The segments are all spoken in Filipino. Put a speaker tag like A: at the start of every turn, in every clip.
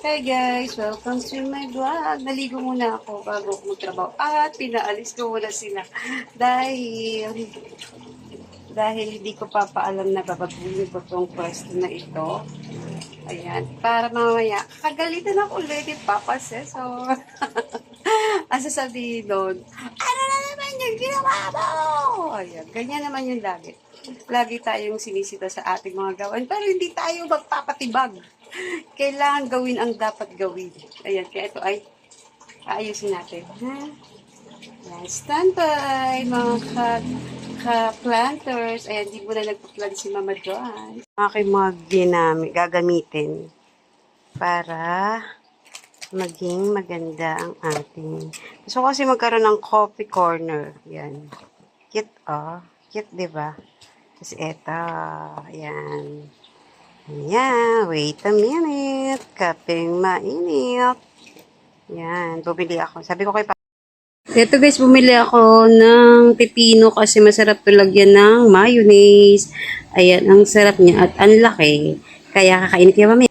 A: Hey guys, welcome to my vlog. Naligo muna ako bago ako magtrabaho at pinaalis ko muna sila dahil hindi ko papaalam na babaguhin ko tong pwesto na ito. Ayan, para mamaya kagalitan ako ulit ni Papa Cesar. Ang sasabihin doon, ano na naman yung ginawa mo? Ayan, ganyan naman yung lagi. Lagi tayong sinisita sa ating mga gawain, pero hindi tayo magpapatibag. Kailangan gawin ang dapat gawin. Ayan, kaya ito ay aayusin natin. Ha? Ayan, standby, mga ka-planters. Ayan, di mo na nagpa-plant si Mama Joan. Aking mga gagamitin para maging maganda ang ating. Gusto ko kasi magkaroon ng coffee corner. Yan. Cute, oh. Cute, diba? Tapos eto. Ayan. Ayan. Wait a minute. Kapeng mainit. Yan. Bumili ako. Sabi ko kay Ito guys, bumili ako ng pipino kasi masarap to lagyan ng mayonnaise. Ayan. Ang sarap niya at ang laki. Kaya kakain kaya mamaya.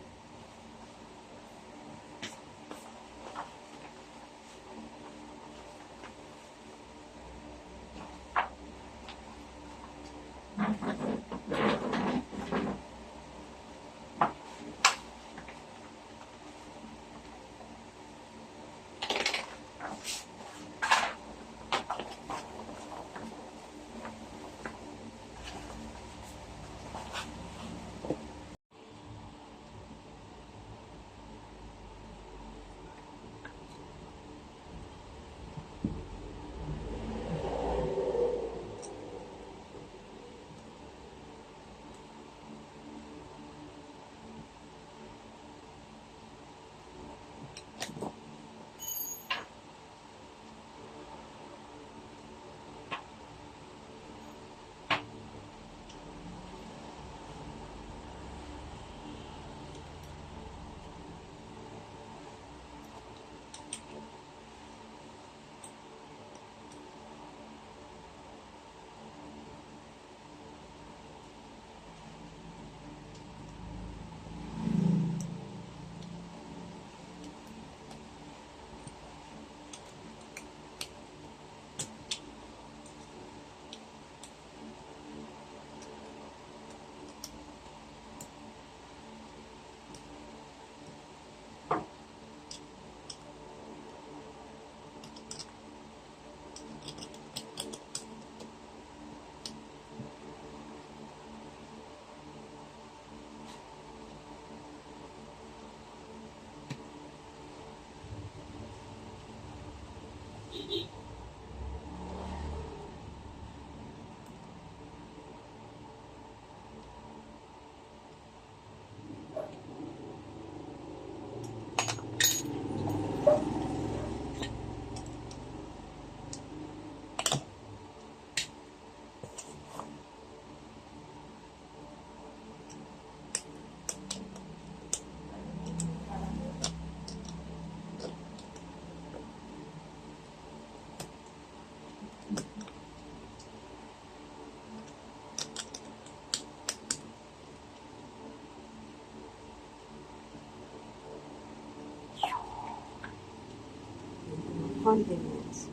A: Condiments.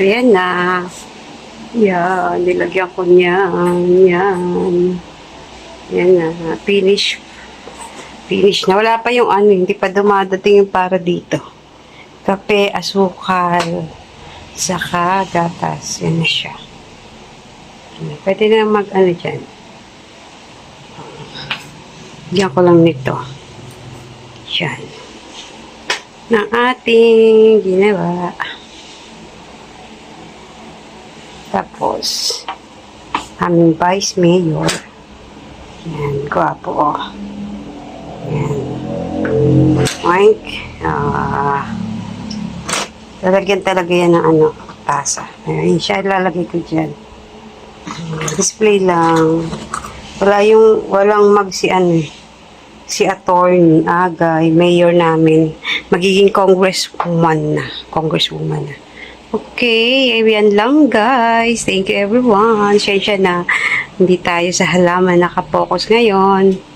A: Ayan na. Yan, nilagyan ko niyan. Yan. Yan na. Finish na. Wala pa yung ano, hindi pa dumadating yung para dito. Kape, asukal, saka gatas. Yan na siya. Pwede na mag-ano dyan. Diyan ko lang nito. Yan. Ng ating ginawa. Tapos, aming vice mayor. Yan, gwapo oh. Yan. Oink. Lalagyan talaga yan ng ano, tasa. Ayan siya, ilalagay ko dyan. Display lang. Walang si ano eh, si attorney, agay, mayor namin. Magiging congresswoman na. Okay, ayan lang guys. Thank you everyone. Share na. Hindi tayo sa halaman nakapokus ngayon.